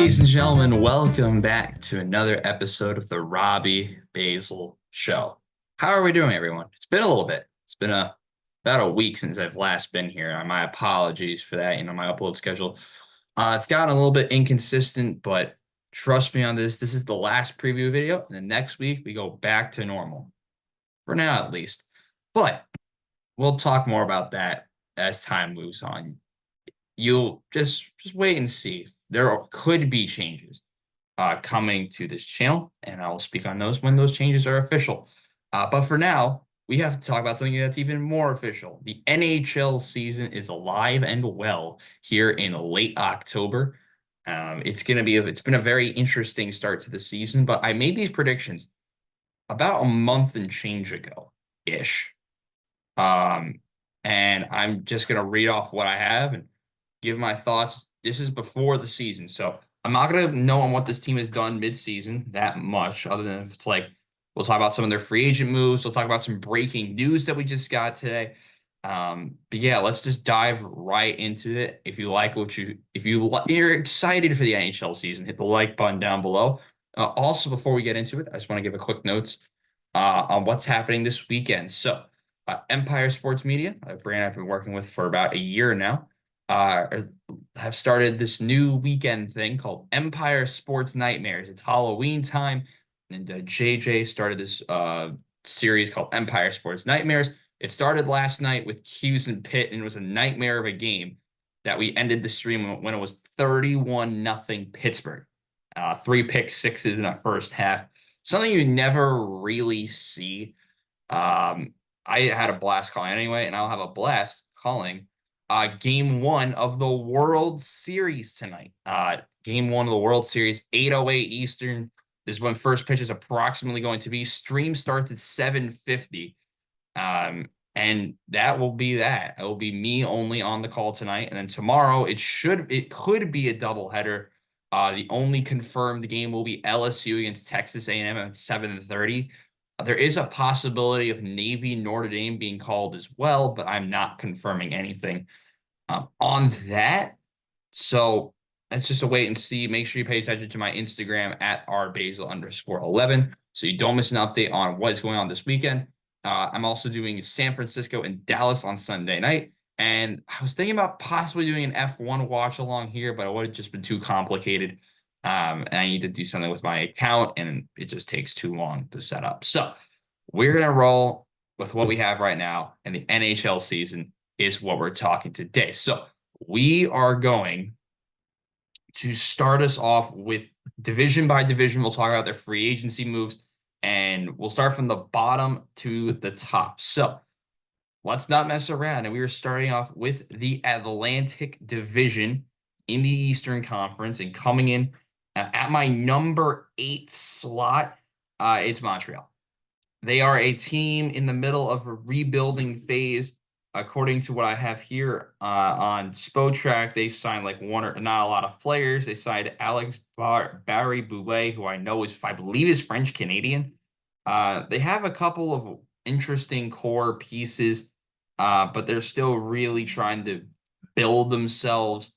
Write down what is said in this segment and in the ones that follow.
Ladies and gentlemen, welcome back to another episode of the Robbie Basel Show. How are we doing, everyone? It's been a little bit. It's been about a week since I've last been here. My apologies for that. My upload schedule. It's gotten a little bit inconsistent, but trust me on this. This is the last preview video, and the next week we go back to normal. For now, at least. But we'll talk more about that as time moves on. You'll just wait and see. There could be changes coming to this channel, and I will speak on those when those changes are official. But for now, we have to talk about something that's even more official. The NHL season is alive and well here in late October. It's been a very interesting start to the season, but I made these predictions about a month and change ago ish. And I'm just gonna read off what I have and give my thoughts. This is before the season, so I'm not gonna know on what this team has done mid-season that much, other than if it's like we'll talk about some of their free agent moves. We'll talk about some breaking news that we just got today. But yeah, let's just dive right into it. If you like you're excited for the NHL season, hit the like button down below. Also, before we get into it, I just want to give a quick notes on what's happening this weekend. So, Empire Sports Media, a brand I've been working with for about a year now, have started this new weekend thing called Empire Sports Nightmares. It's Halloween time, and JJ started this series called Empire Sports Nightmares. It started last night with Hughes and Pitt, and it was a nightmare of a game that we ended the stream when it was 31-0 Pittsburgh. 3 pick-sixes in the first half. Something you never really see. I had a blast calling anyway, and I'll have a blast calling game one of the World Series tonight. Game one of the World Series, 8:08 Eastern. This is when first pitch is approximately going to be. Stream starts at 7:50. And that will be that. It will be me only on the call tonight. And then tomorrow it could be a doubleheader. The only confirmed game will be LSU against Texas A&M at 7:30. There is a possibility of Navy Notre Dame being called as well, but I'm not confirming anything on that. So it's just a wait and see. Make sure you pay attention to my Instagram at @rbasel_11 so you don't miss an update on what's going on this weekend. I'm also doing San Francisco and Dallas on Sunday night. And I was thinking about possibly doing an F1 watch along here, but it would have just been too complicated. And I need to do something with my account, and it just takes too long to set up. So we're going to roll with what we have right now, and the NHL season is what we're talking today. So we are going to start us off with division by division. We'll talk about their free agency moves, and we'll start from the bottom to the top. So let's not mess around. And we are starting off with the Atlantic Division in the Eastern Conference, and coming in at my number 8 slot, it's Montreal. They are a team in the middle of a rebuilding phase. According to what I have here on Spotrac, they signed not a lot of players. They signed Alex Barré-Boulet, who I believe is French-Canadian. They have a couple of interesting core pieces, but they're still really trying to build themselves,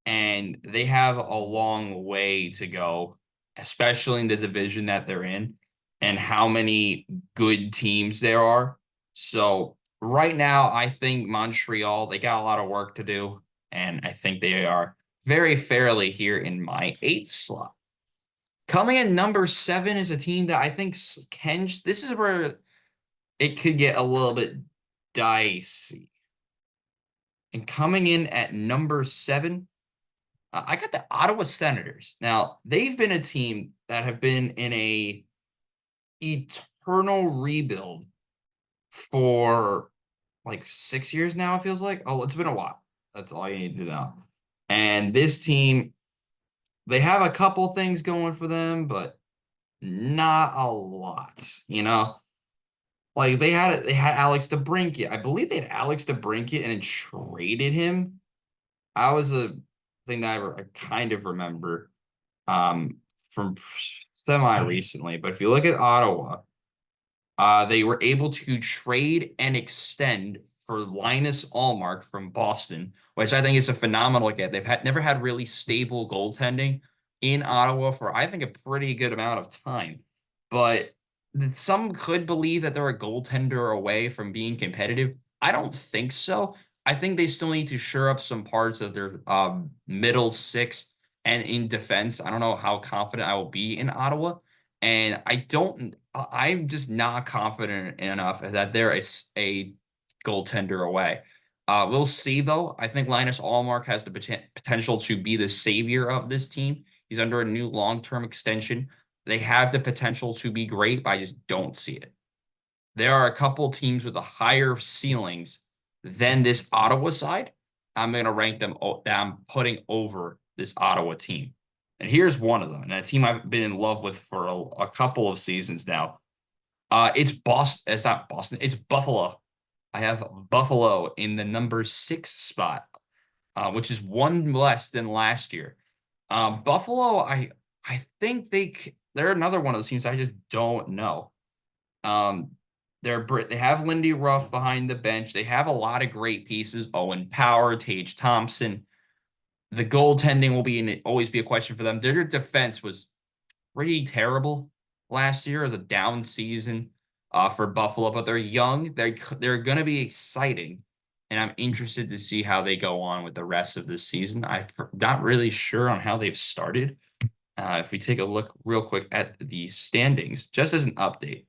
and they have a long way to go, especially in the division that they're in and how many good teams there are. So right now, I think Montreal, they got a lot of work to do, and I think they are very fairly here in my 8th slot. Coming in number 7 is a team that I think this is where it could get a little bit dicey. And coming in at number 7, I got the Ottawa Senators. Now, they've been a team that have been in a eternal rebuild for like 6 years now, it feels like. Oh, it's been a while. That's all you need to know. And this team, they have a couple things going for them, but not a lot, Like they had Alex DeBrincat. I believe they had Alex DeBrincat and then traded him. That was a thing that I kind of remember from semi-recently. But if you look at Ottawa, they were able to trade and extend for Linus Ullmark from Boston, which I think is a phenomenal get. They've never had really stable goaltending. in Ottawa for, I think, a pretty good amount of time. But some could believe that they're a goaltender away from being competitive. I don't think so. I think they still need to shore up some parts of their middle six and in defense. I don't know how confident I will be in Ottawa. And I'm just not confident enough that they're a goaltender away. We'll see, though. I think Linus Allmark has the potential to be the savior of this team. He's under a new long-term extension. They have the potential to be great, but I just don't see it. There are a couple teams with a higher ceilings than this Ottawa side. I'm going to rank them that I'm putting over this Ottawa team. And here's one of them, and a team I've been in love with for a couple of seasons now. It's Boston. It's not Boston. It's Buffalo. I have Buffalo in the number 6 spot, which is one less than last year. Buffalo, I think they're another one of those teams I just don't know. Um, they have Lindy Ruff behind the bench. They have a lot of great pieces. Owen Power, Tage Thompson. The goaltending will always be a question for them. Their defense was pretty terrible last year as a down season for Buffalo, but they're young. They're going to be exciting, and I'm interested to see how they go on with the rest of this season. I'm not really sure on how they've started. If we take a look real quick at the standings, just as an update,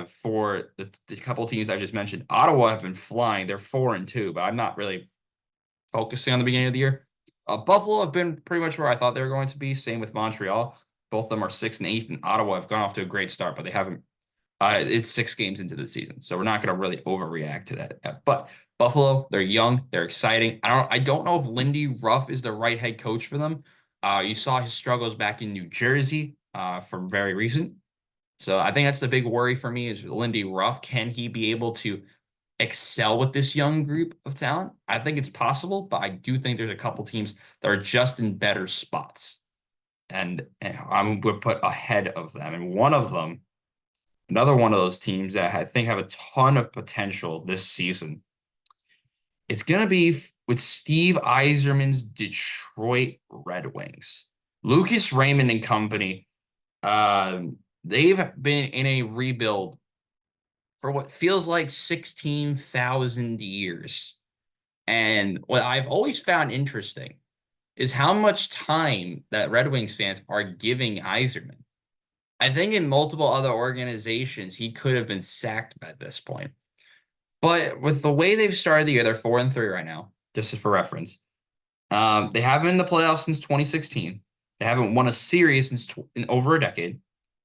for the couple teams I just mentioned, Ottawa have been flying. They're 4-2, but I'm not really focusing on the beginning of the year. Buffalo have been pretty much where I thought they were going to be. Same with Montreal. Both of them are 6 and 8, and Ottawa have gone off to a great start, but they haven't. It's 6 games into the season, so we're not going to really overreact to that. But Buffalo, they're young, they're exciting. I don't know if Lindy Ruff is the right head coach for them. You saw his struggles back in New Jersey from very recent. So I think that's the big worry for me is Lindy Ruff. Can he be able to excel with this young group of talent? I think it's possible, but I do think there's a couple teams that are just in better spots. And I'm going to put ahead of them. And one of them, another one of those teams that I think have a ton of potential this season, it's going to be with Steve Yzerman's Detroit Red Wings. Lucas Raymond and company, they've been in a rebuild for what feels like 16,000 years. And what I've always found interesting is how much time that Red Wings fans are giving Yzerman. I think in multiple other organizations, he could have been sacked by this point. But with the way they've started the year, they're 4-3 right now, just for reference. They haven't been in the playoffs since 2016. They haven't won a series in over a decade.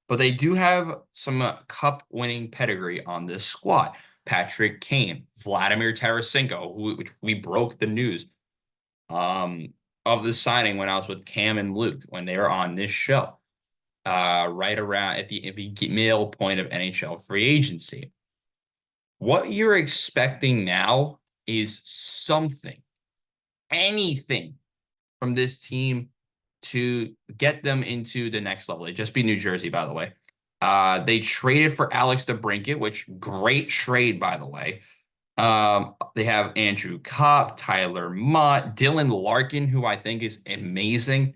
But they do have some cup-winning pedigree on this squad. Patrick Kane, Vladimir Tarasenko, which we broke the news of the signing when I was with Cam and Luke when they were on this show, right around at the middle point of NHL free agency. What you're expecting now is anything from this team to get them into the next level. They just beat New Jersey, by the way. They traded for Alex DeBrincat, which great trade, by the way. They have Andrew Kopp, Tyler Mott, Dylan Larkin, who I think is amazing.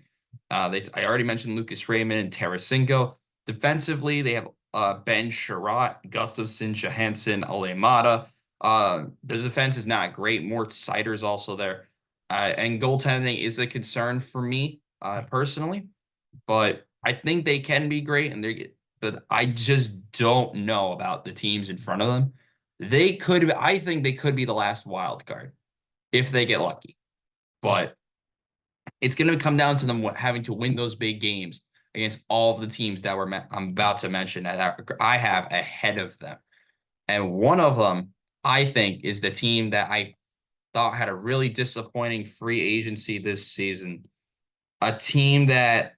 I already mentioned Lucas Raymond and Tarasenko. Defensively, they have Ben Sherratt, Gustafsson, Johansson, Alemata. The defense is not great. Mort Seider's also there. And goaltending is a concern for me personally, but I think they can be great, but I just don't know about the teams in front of them. I think they could be the last wild card if they get lucky, but it's going to come down to them having to win those big games against all of the teams that I'm about to mention that I have ahead of them. And one of them, I think, is the team that I thought had a really disappointing free agency this season. A team that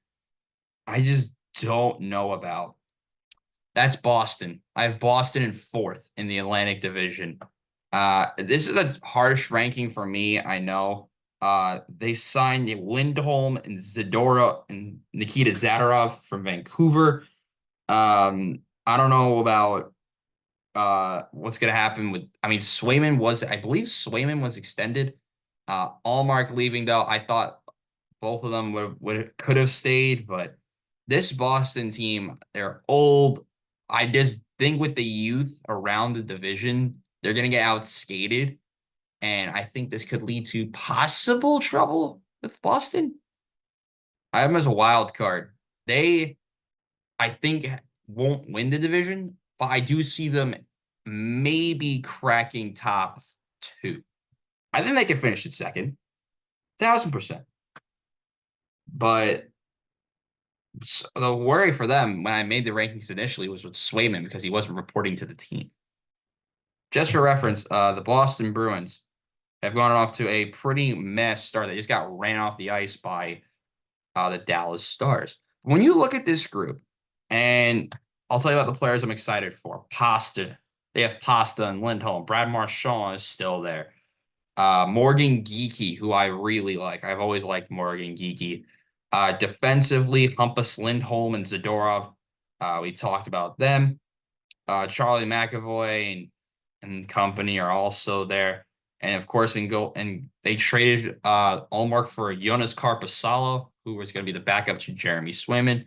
I just don't know about. That's Boston. I have Boston in 4th in the Atlantic Division. This is a harsh ranking for me, I know. They signed Lindholm and Zadorov and Nikita Zadorov from Vancouver. I don't know about what's going to happen with, I believe Swayman was extended. Allmark leaving, though, I thought Both of them would could have stayed, but this Boston team, they're old. I just think with the youth around the division, they're gonna get outskated, and I think this could lead to possible trouble with Boston. I have them as a wild card. They, I think, won't win the division, but I do see them maybe cracking top two. I think they can finish at second, 1,000%. But the worry for them when I made the rankings initially was with Swayman because he wasn't reporting to the team. Just for reference, the Boston Bruins have gone off to a pretty mess start. They just got ran off the ice by the Dallas Stars. When you look at this group, and I'll tell you about the players I'm excited for. Pasta. They have Pasta and Lindholm. Brad Marchand is still there. Morgan Geekie, who I really like. I've always liked Morgan Geekie. Defensively, Hampus Lindholm and Zadorov. We talked about them. Charlie McAvoy and company are also there. And of course, in goal, and they traded Allmark for Jonas Korpisalo, who was going to be the backup to Jeremy Swayman.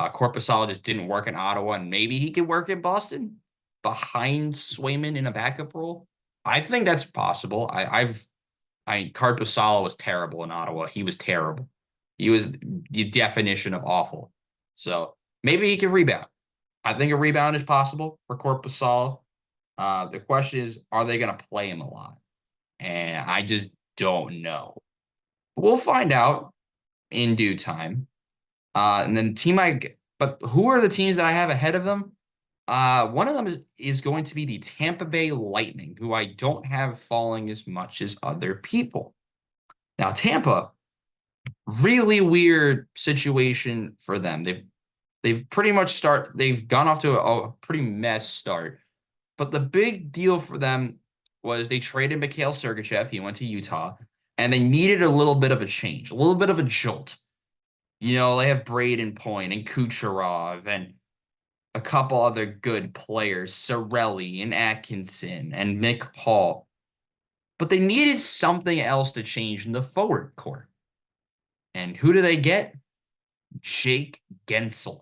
Korpisalo just didn't work in Ottawa, and maybe he could work in Boston behind Swayman in a backup role. I think that's possible. Korpisalo was terrible in Ottawa. He was terrible. He was the definition of awful. So maybe he can rebound. I think a rebound is possible for Korpisalo. The question is, are they going to play him a lot? And I just don't know. We'll find out in due time. And then but who are the teams that I have ahead of them? One of them is going to be the Tampa Bay Lightning, who I don't have falling as much as other people. Now, Tampa, really weird situation for them. They've gone off to a pretty mess start. But the big deal for them was they traded Mikhail Sergachev. He went to Utah, and they needed a little bit of a change, a little bit of a jolt. You know, they have Braden Point and Kucherov and a couple other good players, Sorelli and Atkinson and Nick Paul. But they needed something else to change in the forward court. And who do they get? Jake Gensel.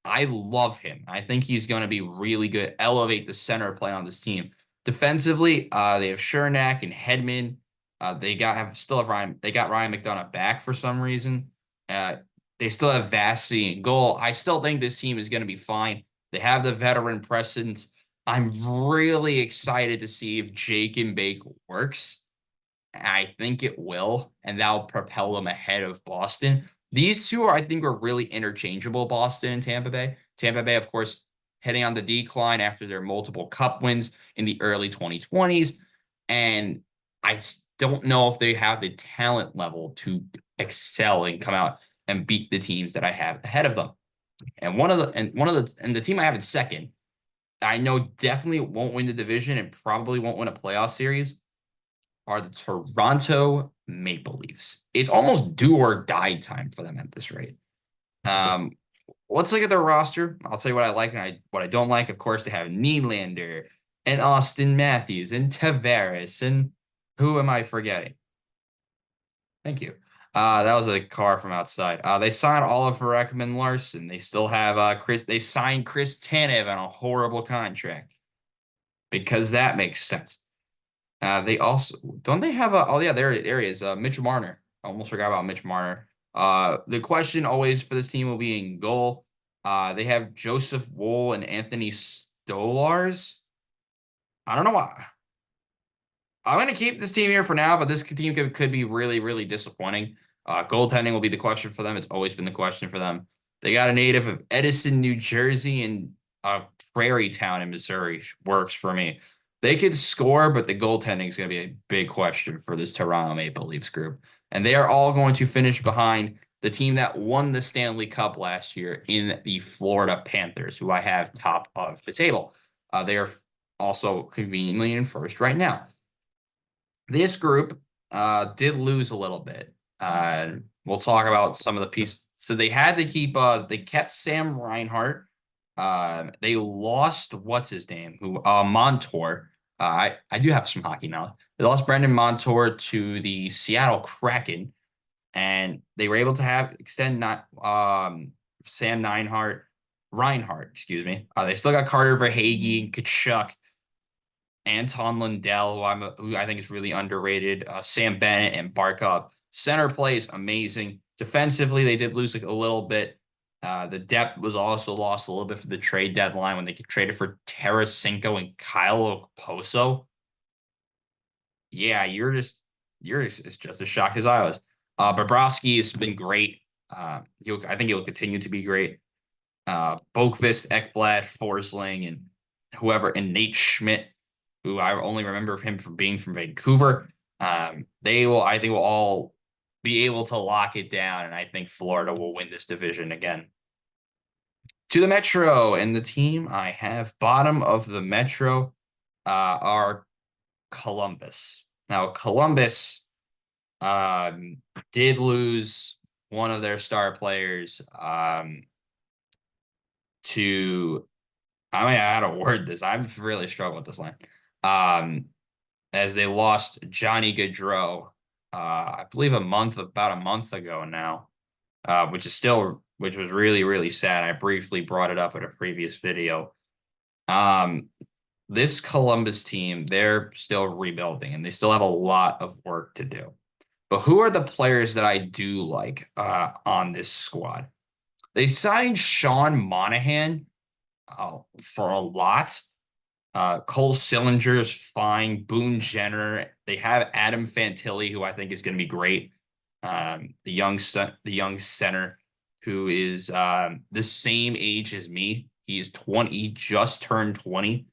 I love him. I think he's going to be really good, elevate the center play on this team. Defensively, they have Chernak and Hedman. They got Ryan McDonough back for some reason. They still have Vassy in goal. I still think this team is going to be fine. They have the veteran presence. I'm really excited to see if Jake and Bake works. I think it will, and that'll propel them ahead of Boston. These two I think, are really interchangeable, Boston and Tampa Bay. Tampa Bay, of course, heading on the decline after their multiple cup wins in the early 2020s. And I don't know if they have the talent level to excel and come out and beat the teams that I have ahead of them. And the team I have in second, I know definitely won't win the division and probably won't win a playoff series, are the Toronto Maple Leafs. It's almost do or die time for them at this rate. Let's look at their roster. I'll tell you what I like and what I don't like. Of course, they have Nylander and Austin Matthews and Tavares and who am I forgetting? Thank you. That was a car from outside. They signed Oliver Ekman-Larsson. They still have They signed Chris Tanev on a horrible contract because that makes sense. They also don't they have a there he is, Mitch Marner. I almost forgot about Mitch Marner. The question always for this team will be in goal. They have Joseph Woll and Anthony Stolars. I don't know why. I'm going to keep this team here for now, but this team could be really, really disappointing. Goaltending will be the question for them. It's always been the question for them. They got a native of Edison, New Jersey, and Prairie Town in Missouri. Works for me. They could score, but the goaltending is going to be a big question for this Toronto Maple Leafs group. And they are all going to finish behind the team that won the Stanley Cup last year in the Florida Panthers, who I have top of the table. They are also conveniently in first right now. This group did lose a little bit. We'll talk about some of the pieces. So they had to keep, they kept Sam Reinhart. They lost, what's his name? Montour. I do have some hockey knowledge. They lost Brendan Montour to the Seattle Kraken. and they were able to extend not Sam Reinhart, excuse me. They still got Carter Verhaeghe and Kachuk, Anton Lundell, who I think is really underrated. Sam Bennett and Barkov. Center play is amazing. Defensively, they did lose like a little bit. The depth was also lost a little bit for the trade deadline when they traded for Tarasenko and Kyle Okposo. Yeah, it's just as shocked as I was. Bobrovsky has been great. I think he'll continue to be great. Boqvist, Ekblad, Forsling, and Nate Schmidt, who I only remember him from being from Vancouver. I think, will all be able to lock it down, and I think Florida will win this division again. To the Metro, and the team I have bottom of the Metro are Columbus. Now, Columbus did lose one of their star players to, I mean, I had to word this. I've really struggled with this line. As they lost Johnny Gaudreau, I believe about a month ago now, which was really, really sad. I briefly brought it up in a previous video. This Columbus team, they're still rebuilding and they still have a lot of work to do. But who are the players that I do like on this squad? They signed Sean Monahan for a lot. Cole Sillinger is fine. Boone Jenner. They have Adam Fantilli, who I think is going to be great. The young center who is the same age as me. He is 20. He just turned 20.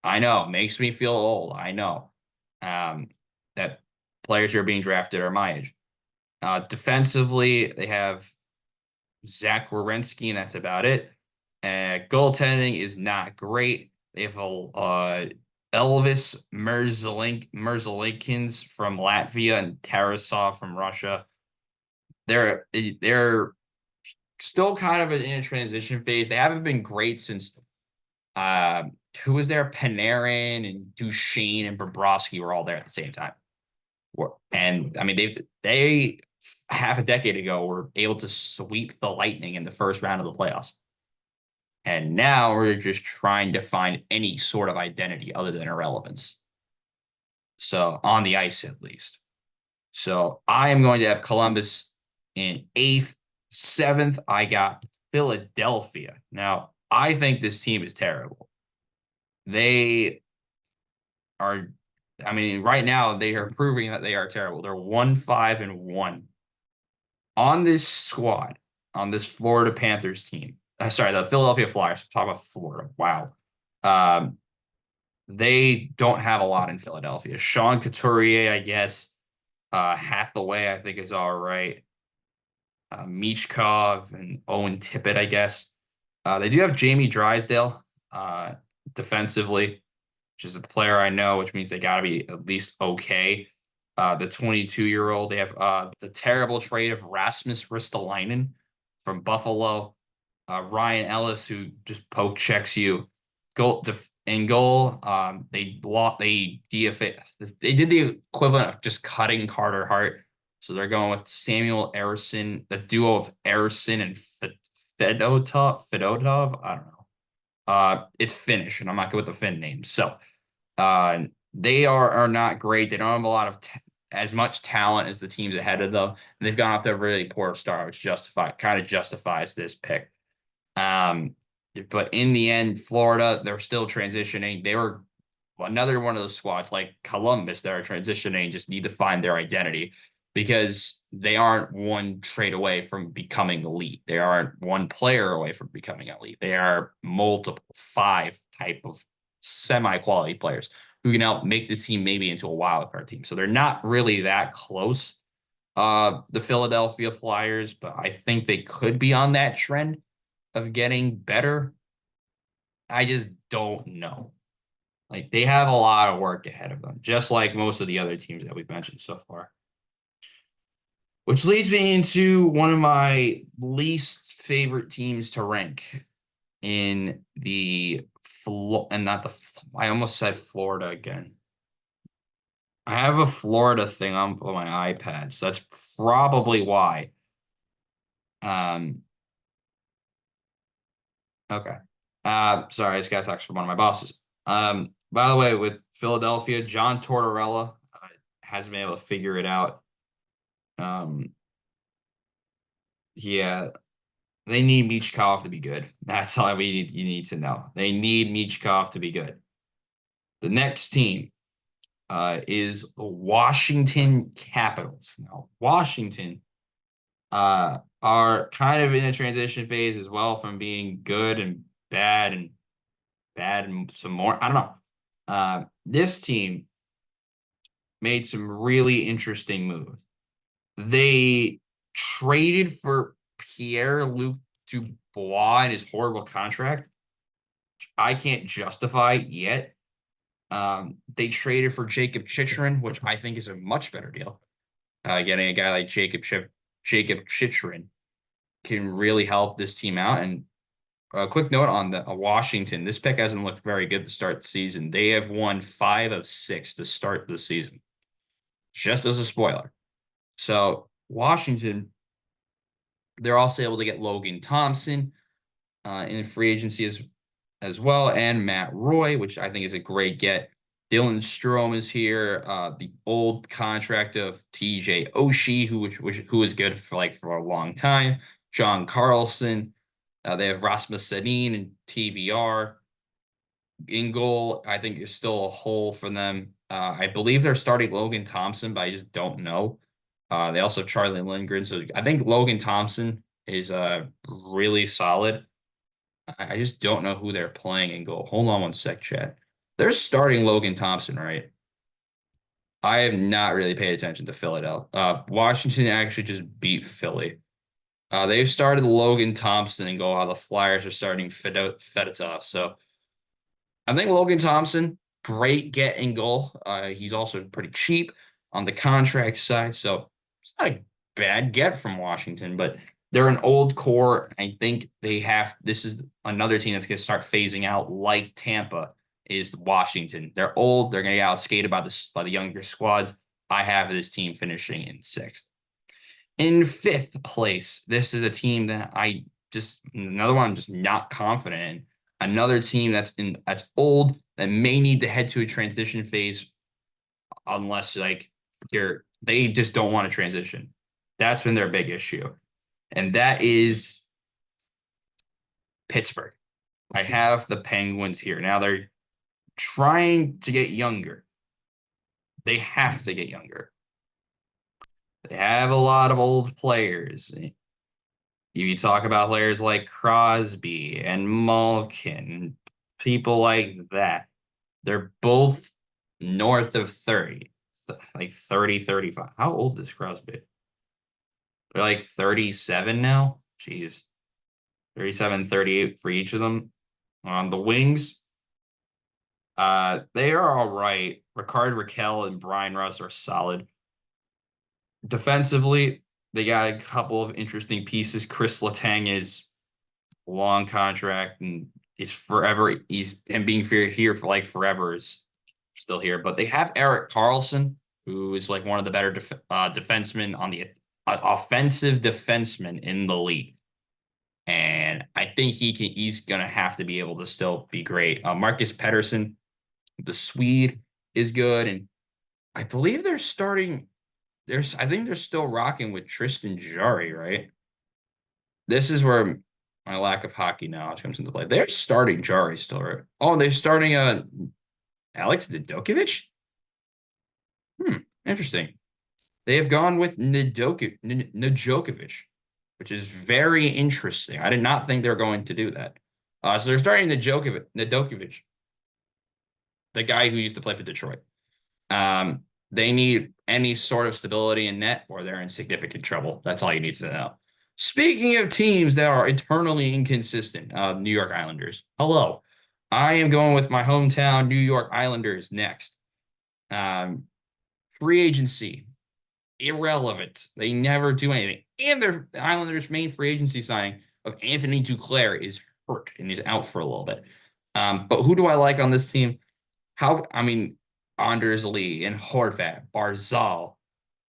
I know, makes me feel old. I know that players who are being drafted are my age. Defensively, they have Zach Werenski, and that's about it. Goaltending is not great. They have Elvis Merzlikins from Latvia and Tarasov from Russia. They're still kind of in a transition phase. They haven't been great since who was there? Panarin and Duchesne and Bobrovsky were all there at the same time. And I mean, they half a decade ago were able to sweep the Lightning in the first round of the playoffs. And now we're just trying to find any sort of identity other than irrelevance. So on the ice, at least. So I am going to have Columbus in 8th. 7th, I got Philadelphia. Now, I think this team is terrible. They are, I mean, right now they are proving that they are terrible. They're 1-5-1. On this squad, on this Florida Panthers team, sorry, the Philadelphia Flyers. I'm talking about Florida. Wow. They don't have a lot in Philadelphia. Sean Couturier, I guess. Hathaway, I think, is all right. Michkov and Owen Tippett, I guess. They do have Jamie Drysdale defensively, which is a player I know, which means they got to be at least okay. The 22-year-old. They have the terrible trade of Rasmus Ristolainen from Buffalo. Ryan Ellis, who just poke checks you. In goal, they DFA. They did the equivalent of just cutting Carter Hart. So they're going with Samuel Ersson, the duo of Ersson and Fedotov. I don't know. It's Finnish, and I'm not good with the Finn names. So they are not great. They don't have a lot of as much talent as the teams ahead of them. And they've gone off to a really poor start, which kind of justifies this pick. But in the end, Florida, they're still transitioning. They were another one of those squads like Columbus that are transitioning, just need to find their identity because they aren't one trade away from becoming elite. They aren't one player away from becoming elite. They are multiple 5 type of semi-quality players who can help make this team maybe into a wild card team. So they're not really that close, the Philadelphia Flyers, but I think they could be on that trend of getting better. I just don't know. Like, they have a lot of work ahead of them, just like most of the other teams that we've mentioned so far. Which leads me into one of my least favorite teams to rank in I almost said Florida again. I have a Florida thing on my iPad, so that's probably why. Um, okay. Sorry, I just got a text from one of my bosses. By the way, with Philadelphia, John Tortorella hasn't been able to figure it out. Um, yeah, they need Michkov to be good. That's all you need to know. They need Michkov to be good. The next team is the Washington Capitals. Now, Washington are kind of in a transition phase as well from being good and bad and bad and some more. I don't know. This team made some really interesting moves. They traded for Pierre-Luc Dubois and his horrible contract. I can't justify yet. They traded for Jacob Chychrun, which I think is a much better deal. Getting a guy like Jacob Chychrun can really help this team out. And a quick note on the Washington. This pick hasn't looked very good to start the season. They have won 5 of 6 to start the season, just as a spoiler. So Washington, they're also able to get Logan Thompson in free agency as well, and Matt Roy, which I think is a great get. Dylan Strome is here. The old contract of TJ Oshie, who was good for a long time. John Carlson. They have Rasmus Sedin and TVR. In goal, I think is still a hole for them. I believe they're starting Logan Thompson, but I just don't know. They also have Charlie Lindgren. So I think Logan Thompson is really solid. I just don't know who they're playing in goal. Hold on one sec, chat. They're starting Logan Thompson, right? I have not really paid attention to Philadelphia. Washington actually just beat Philly. They've started Logan Thompson and goal. How the Flyers are starting Fedotov. So I think Logan Thompson, great get in goal. He's also pretty cheap on the contract side, so it's not a bad get from Washington, but they're an old core. I think this is another team that's going to start phasing out like Tampa is Washington. They're old. They're going to get outskated by the younger squads. I have this team finishing in 6th. In 5th place, this is a team that another one I'm just not confident in. Another team that's old that may need to head to a transition phase unless they just don't want to transition. That's been their big issue. And that is Pittsburgh. I have the Penguins here. Now they're trying to get younger. They have to get younger. They have a lot of old players. You talk about players like Crosby and Malkin, people like that. They're both north of 30, like 30, 35. How old is Crosby? They're like 37 now. Jeez. 37, 38 for each of them. On the wings, they are all right. Rickard Rakell and Brian Russ are solid. Defensively, they got a couple of interesting pieces. Chris Letang is a long contract and is forever. He's and being here for like forever is still here. But they have Erik Karlsson, who is like one of the better defensemen on the offensive defenseman in the league. And I think he's gonna have to be able to still be great. Marcus Pettersson, the Swede, is good, and I believe they're starting. I think they're still rocking with Tristan Jarry, right? This is where my lack of hockey knowledge comes into play. They're starting Jarry still, right? Oh, they're starting Alex Nedeljkovic? Interesting. They have gone with Nedeljkovic, which is very interesting. I did not think they were going to do that. So they're starting Nedeljkovic, the guy who used to play for Detroit. They need any sort of stability in net or they're in significant trouble. That's all you need to know. Speaking of teams that are eternally inconsistent, New York Islanders. Hello. I am going with my hometown New York Islanders next. Free agency. Irrelevant. They never do anything. And the Islanders' main free agency signing of Anthony Duclair is hurt and he's out for a little bit. But who do I like on this team? I mean, Anders Lee and Horvat, Barzal,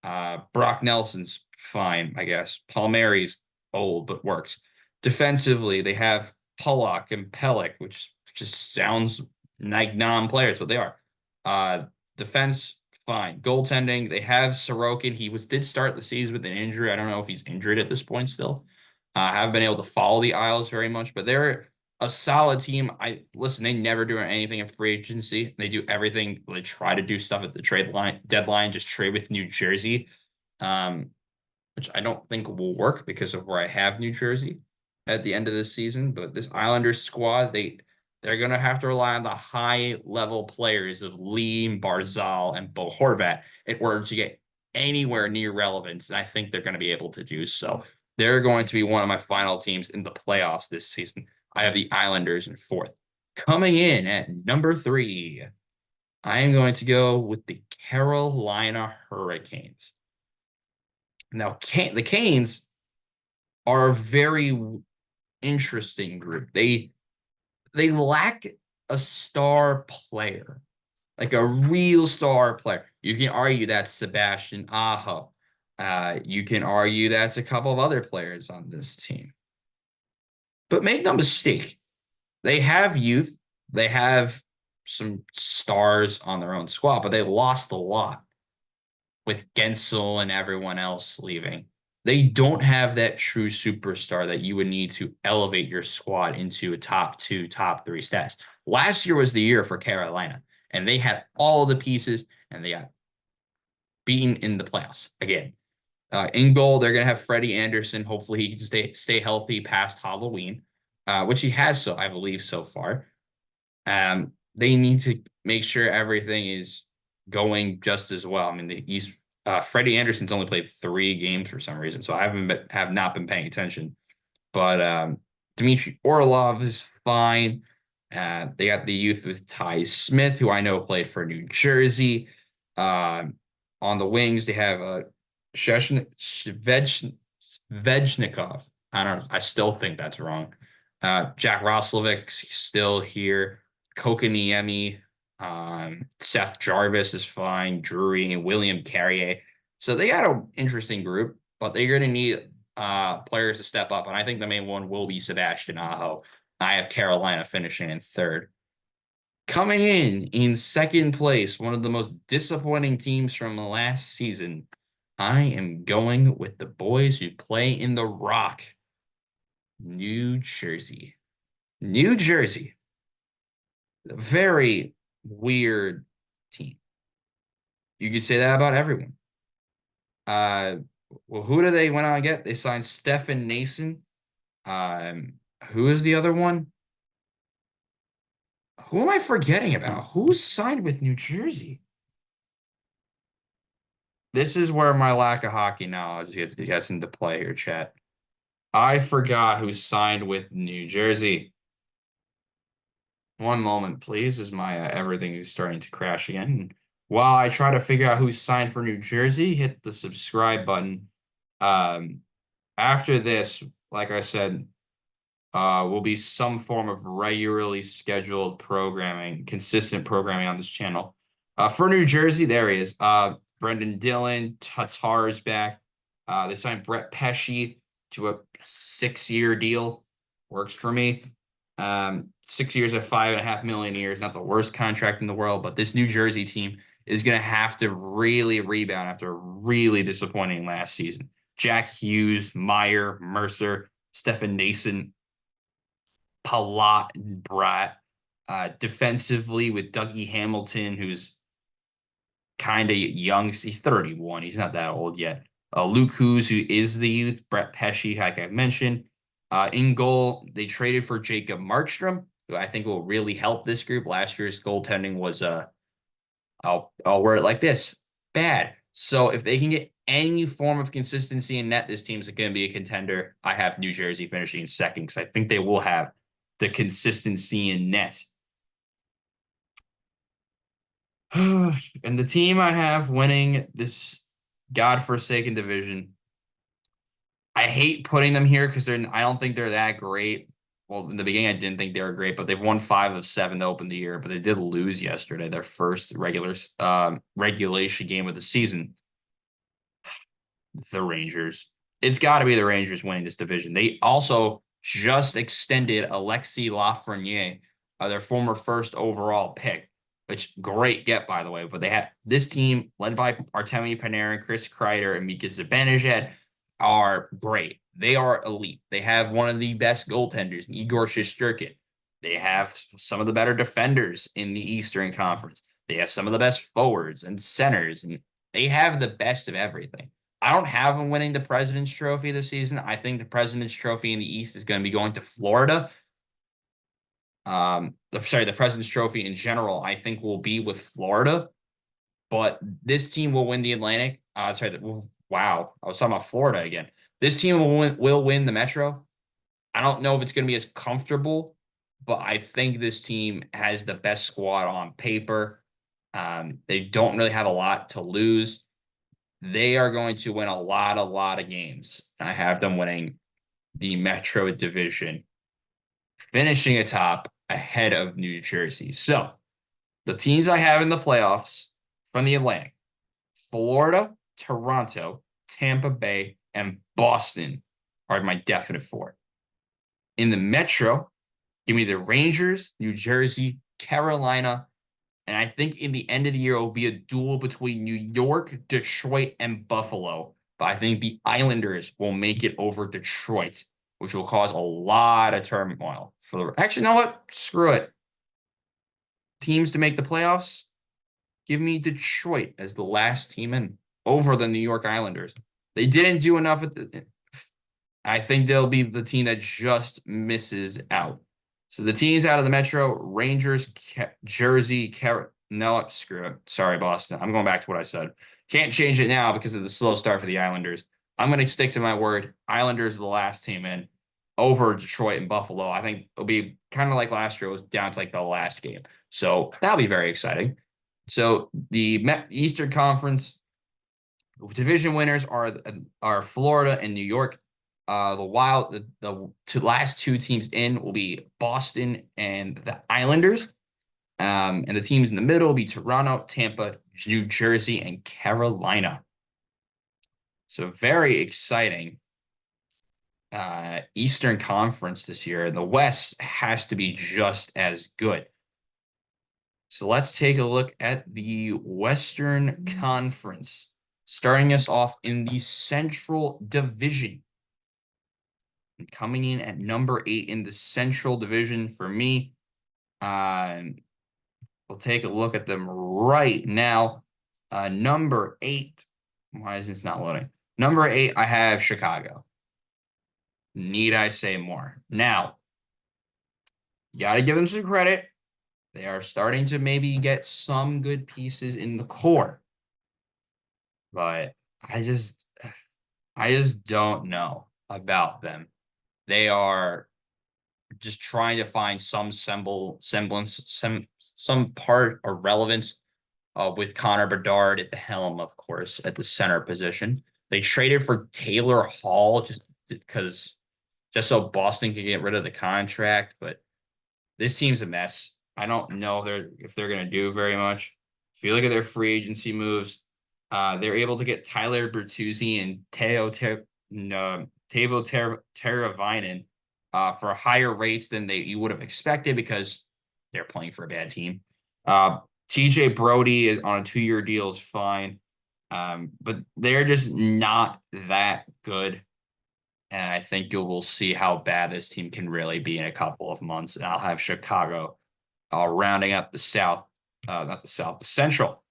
Brock Nelson's fine, I guess. Palmieri's old but works. Defensively, they have Pollock and Pellick, which just sounds like non-players, but they are. Uh, Defense, fine. Goaltending, they have Sorokin. Did start the season with an injury. I don't know if he's injured at this point still. I haven't been able to follow the Isles very much, but they're a solid team. Listen, they never do anything in free agency. They do everything. They try to do stuff at the trade line deadline, just trade with New Jersey, um, which I don't think will work because of where I have New Jersey at the end of this season. But this Islanders squad, they're gonna have to rely on the high level players of Lee, Barzal, and Bo Horvat in order to get anywhere near relevance. And I think they're going to be able to do so. They're going to be one of my final teams in the playoffs this season. I have the Islanders in fourth. Coming in at number 3, I am going to go with the Carolina Hurricanes. Now, the Canes are a very interesting group. They lack a star player, like a real star player. You can argue that's Sebastian Aho. You can argue that's a couple of other players on this team. But make no mistake, they have youth. They have some stars on their own squad, but they lost a lot with Gensel and everyone else leaving. They don't have that true superstar that you would need to elevate your squad into a top 2, top 3 stats. Last year was the year for Carolina, and they had all the pieces, and they got beaten in the playoffs again. In goal, they're going to have Freddie Anderson. Hopefully, he can stay healthy past Halloween, which he has, so I believe so far. They need to make sure everything is going just as well. I mean, Freddie Anderson's only played 3 games for some reason, so I have not been paying attention. But Dmitry Orlov is fine. They got the youth with Ty Smith, who I know played for New Jersey. On the wings, they have Svechnikov. I don't know. I still think that's wrong. Jack Roslovic's still here. Kokaniemi, Seth Jarvis is fine. Drury and William Carrier. So they got an interesting group, but they're going to need players to step up. And I think the main one will be Sebastian Aho. I have Carolina finishing in third. Coming in second place, one of the most disappointing teams from the last season, I am going with the boys who play in the Rock, New Jersey. New Jersey. Very weird team. You could say that about everyone. Well, who do they went out and get? They signed Stefan Nason. Who is the other one? Who am I forgetting about? Who signed with New Jersey? This is where my lack of hockey knowledge gets into play here, chat. I forgot who signed with New Jersey. One moment, please, as my everything is starting to crash again. While I try to figure out who signed for New Jersey, hit the subscribe button. After this, like I said, will be some form of regularly scheduled programming, consistent programming on this channel. For New Jersey, there he is. Brendan Dillon, Tatar's back. They signed Brett Pesce to a 6-year deal. Works for me. 6 years at $5.5 million a year is not the worst contract in the world, but this New Jersey team is going to have to really rebound after a really disappointing last season. Jack Hughes, Meyer, Mercer, Stefan Nason, Palat, and Bratt. Defensively with Dougie Hamilton, who's kind of young. He's 31. He's not that old yet. Luke Hughes, who is the youth. Brett Pesce, like I mentioned. In goal, they traded for Jacob Markstrom, who I think will really help this group. Last year's goaltending was, I'll word it like this, bad. So if they can get any form of consistency in net, this team's going to be a contender. I have New Jersey finishing second because I think they will have the consistency in net. And the team I have winning this godforsaken division, I hate putting them here because I don't think they're that great. well, in the beginning, I didn't think they were great, but they've won 5 of 7 to open the year. But they did lose yesterday, their first regulation game of the season. The Rangers. It's got to be the Rangers winning this division. They also just extended Alexis Lafreniere, their former first overall pick, which great get, by the way. But they had this team led by Artemi Panarin, Chris Kreider, and Mika Zibanejad are great. They are elite. They have one of the best goaltenders, Igor Shesterkin. They have some of the better defenders in the Eastern Conference. They have some of the best forwards and centers, and they have the best of everything. I don't have them winning the President's Trophy this season. I think the President's Trophy in the East is going to be going to Florida. The President's Trophy in general, I think will be with Florida, but this team will win the Atlantic. Sorry, wow, I was talking about Florida again. This team will win the Metro. I don't know if it's going to be as comfortable, but I think this team has the best squad on paper. They don't really have a lot to lose. They are going to win a lot of games. I have them winning the Metro Division, finishing atop ahead of New Jersey. So the teams I have in the playoffs from the Atlantic: Florida, Toronto, Tampa Bay, and Boston are my definite four. In the Metro, give me the Rangers, New Jersey, Carolina, and I think in the end of the year, it will be a duel between New York, Detroit, and Buffalo. But I think the Islanders will make it over Detroit, which will cause a lot of turmoil. Actually, you know what? Screw it. Teams to make the playoffs, give me Detroit as the last team in over the New York Islanders. They didn't do enough I think they'll be the team that just misses out. So the teams out of the Metro: Rangers, Jersey, no, screw it. Sorry, Boston. I'm going back to what I said. Can't change it now because of the slow start for the Islanders. I'm going to stick to my word. Islanders are the last team in over Detroit and Buffalo. I think it'll be kind of like last year. It was down to like the last game. So that'll be very exciting. So the Eastern Conference division winners are Florida and New York. The last two teams in will be Boston and the Islanders. And the teams in the middle will be Toronto, Tampa, New Jersey, and Carolina. So very exciting Eastern Conference this year. The West has to be just as good. So let's take a look at the Western Conference, starting us off in the Central Division. And coming in at number 8 in the Central Division for me. We'll take a look at them right now. Number 8. Why is this not loading? Number 8, I have Chicago. Need I say more? Now, you got to give them some credit. They are starting to maybe get some good pieces in the core. But I just don't know about them. They are just trying to find some semblance, some part of relevance with Connor Bedard at the helm, of course, at the center position. They traded for Taylor Hall just so Boston could get rid of the contract, but this team's a mess. I don't know if they're going to do very much. If you look at their free agency moves, they're able to get Tyler Bertuzzi and Teuvo Teravainen for higher rates than you would have expected because they're playing for a bad team. TJ Brody is on a 2-year deal is fine, but they're just not that good. And I think you will see how bad this team can really be in a couple of months. And I'll have Chicago rounding up the South, not the South, the Central.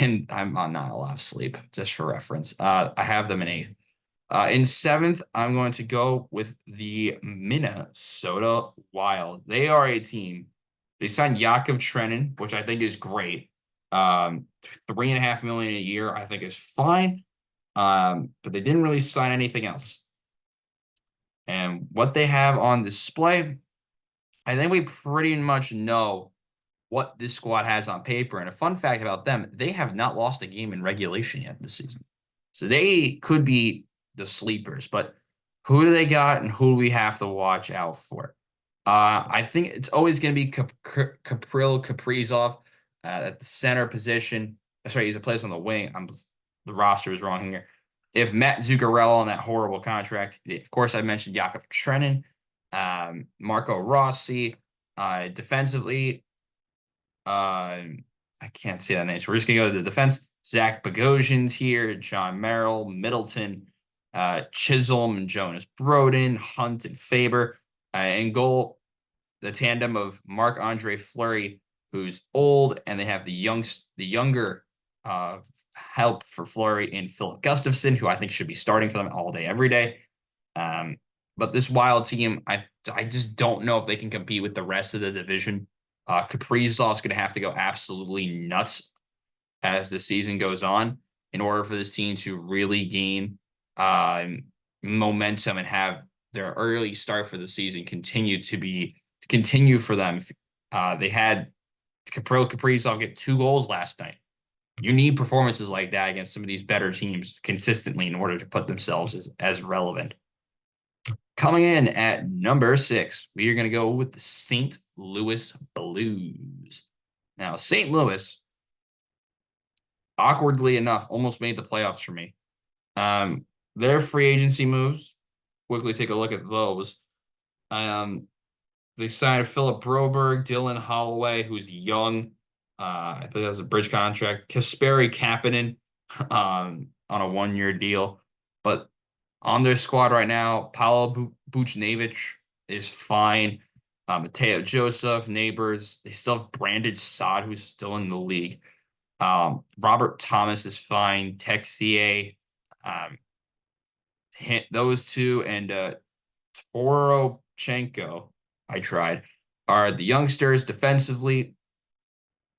And I'm on not a lot of sleep, just for reference. I have them in 8th. In 7th, I'm going to go with the Minnesota Wild. They are a team. They signed Yakov Trenin, which I think is great. $3.5 million a year, I think is fine. But they didn't really sign anything else. And what they have on display, I think we pretty much know what this squad has on paper. And a fun fact about them, they have not lost a game in regulation yet this season. So they could be the sleepers. But who do they got and who do we have to watch out for? I think it's always going to be Kaprizov at the center position. Sorry, he's a place on the wing. The roster is wrong here. If Matt Zuccarello on that horrible contract, of course, I mentioned Yakov Trenin, Marco Rossi. Defensively, I can't say that name. So we're just gonna go to the defense. Zach Bogosian's here, John Merrill, Middleton, Chisholm, and Jonas Brodin, Hunt and Faber. In goal, the tandem of Marc-Andre Fleury, who's old, and they have the younger uh, help for Fleury in Philip Gustafson, who I think should be starting for them all day, every day. Um, but this Wild team, I just don't know if they can compete with the rest of the division. Kaprizov's going to have to go absolutely nuts as the season goes on in order for this team to really gain uh, momentum and have their early start for the season continue for them. They had Kaprizov get 2 goals last night. You need performances like that against some of these better teams consistently in order to put themselves as relevant. Coming in at number 6, we are going to go with the St. Louis Blues. Now, St. Louis, awkwardly enough, almost made the playoffs for me. Their free agency moves, quickly take a look at those. They signed Philip Broberg, Dylan Holloway, who's young. I think that was a bridge contract. Kasperi Kapanen on a 1-year deal. But on their squad right now, Paolo Buchnevich is fine. Mateo Joseph, Neighbors. They still have Brandon Saad, who's still in the league. Robert Thomas is fine. Texier, those two, and Poroshenko, I tried, are the youngsters defensively.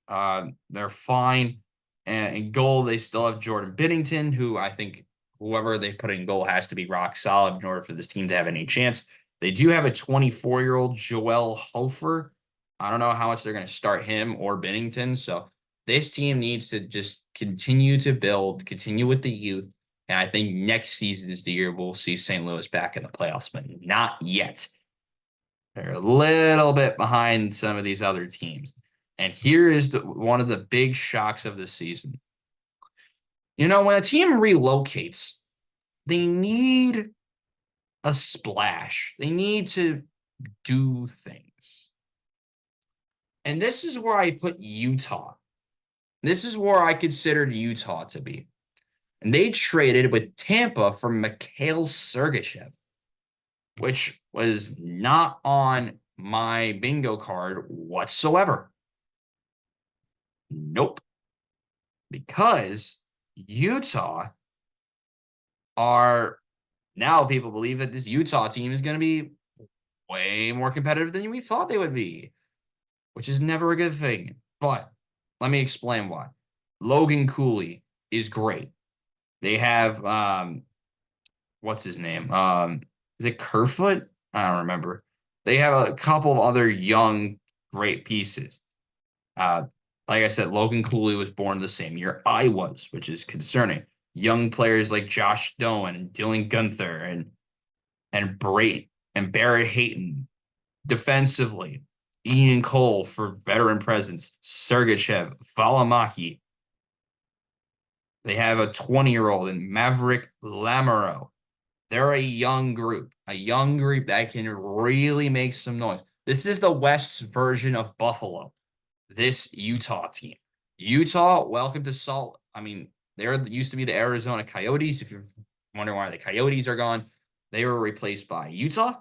They're fine. And in goal, they still have Jordan Binnington, who I think whoever they put in goal has to be rock solid in order for this team to have any chance. They do have a 24-year-old Joel Hofer. I don't know how much they're going to start him or Binnington. So this team needs to just continue to build, continue with the youth. And I think next season is the year we'll see St. Louis back in the playoffs, but not yet. They're a little bit behind some of these other teams. And here is one of the big shocks of the season. You know, when a team relocates, they need a splash. They need to do things. And this is where I put Utah. This is where I considered Utah to be. And they traded with Tampa for Mikhail Sergachev, which was not on my bingo card whatsoever. Nope. Because Utah are now people believe that this Utah team is going to be way more competitive than we thought they would be, which is never a good thing. But let me explain why. Logan Cooley is great. They have what's his name? Is it Kerfoot? I don't remember. They have a couple of other young, great pieces. Like I said, Logan Cooley was born the same year I was, which is concerning. Young players like Josh Doan and Dylan Gunther and Barrett Hayton. Defensively, Ian Cole for veteran presence, Sergachev, Valimaki. They have a 20-year-old in Maverick Lamoureux. They're a young group that can really make some noise. This is the West's version of Buffalo, this Utah team. Utah, welcome to Salt. I mean, they used to be the Arizona Coyotes. If you're wondering why the Coyotes are gone, they were replaced by Utah.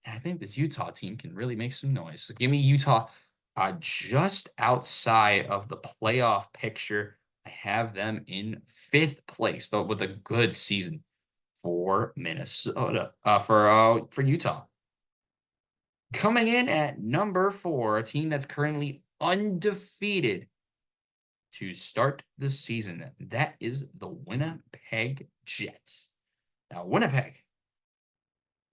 And I think this Utah team can really make some noise. So give me Utah just outside of the playoff picture. I have them in 5th place, though, with a good season for Minnesota, for Utah. Coming in at number 4, a team that's currently undefeated to start the season. That is the Winnipeg Jets. Now, Winnipeg,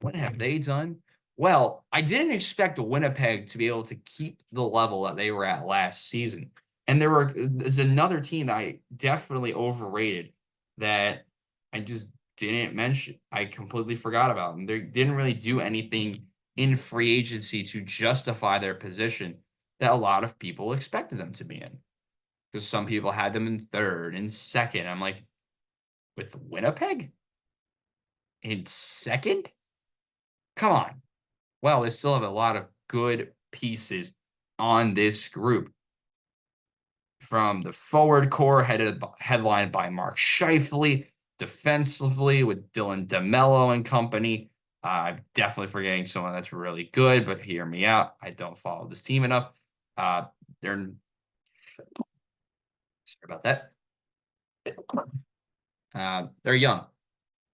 what have they done? Well, I didn't expect Winnipeg to be able to keep the level that they were at last season. And there's another team that I definitely overrated that I just didn't mention. I completely forgot about them. They didn't really do anything in free agency to justify their position that a lot of people expected them to be in. Because some people had them in third and second. I'm like, with Winnipeg in second? Come on. Well, they still have a lot of good pieces on this group. From the forward core, headlined by Mark Scheifele, defensively with Dylan DeMello and company. I'm definitely forgetting someone that's really good, but hear me out. I don't follow this team enough. Uh, they're sorry about that. They're young.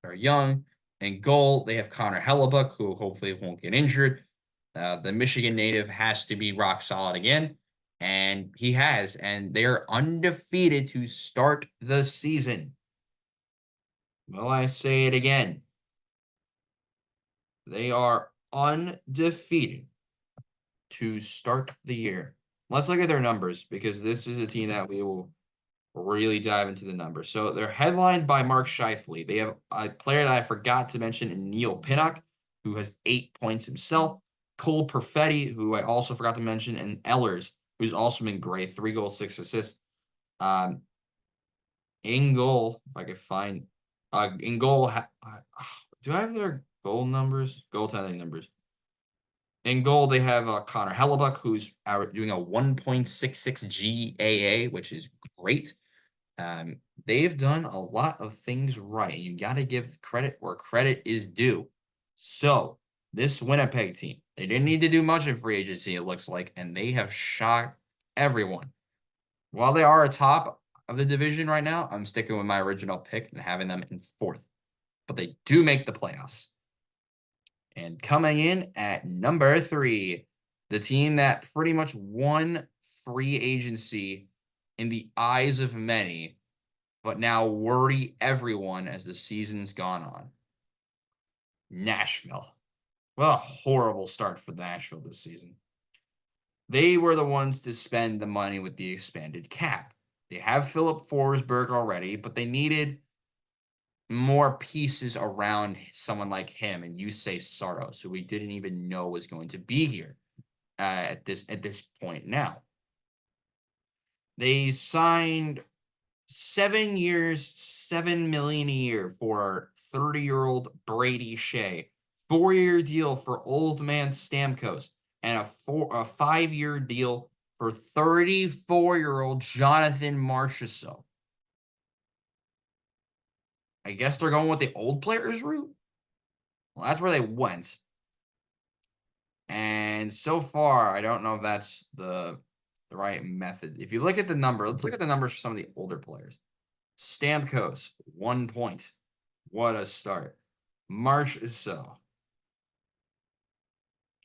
They're young. In goal, they have Connor Hellebuck, who hopefully won't get injured. The Michigan native has to be rock solid again, and he has. And they're undefeated to start the season. Will I say it again? They are undefeated to start the year. Let's look at their numbers because this is a team that we will really dive into the numbers. So they're headlined by Mark Scheifele. They have a player that I forgot to mention, Neil Pinnock, who has 8 points himself. Cole Perfetti, who I also forgot to mention, and Ellers, who's also been great, 3 goals, 6 assists. In goal, if I could find, in goal, do I have their goal numbers? Goaltending numbers. In goal, they have Connor Hellebuck, who's doing a 1.66 GAA, which is great. They've done a lot of things right. You got to give credit where credit is due. So, this Winnipeg team, they didn't need to do much in free agency, it looks like, and they have shocked everyone. While they are atop of the division right now, I'm sticking with my original pick and having them in fourth. But they do make the playoffs. And coming in at number 3, the team that pretty much won free agency in the eyes of many, but now worry everyone as the season's gone on. Nashville. What a horrible start for Nashville this season. They were the ones to spend the money with the expanded cap. They have Philip Forsberg already, but they needed more pieces around someone like him and Yusei Saros, who we didn't even know was going to be here at this point now. They signed 7 years, $7 million a year for 30-year-old Brady Shea, 4-year deal for old man Stamkos, and a 5-year deal for 34-year-old Jonathan Marchessault. I guess they're going with the old players route. Well, that's where they went. And so far, I don't know if that's the right method. If you look at the number, let's look at the numbers for some of the older players. Stamkos, 1 point. What a start. Marchessault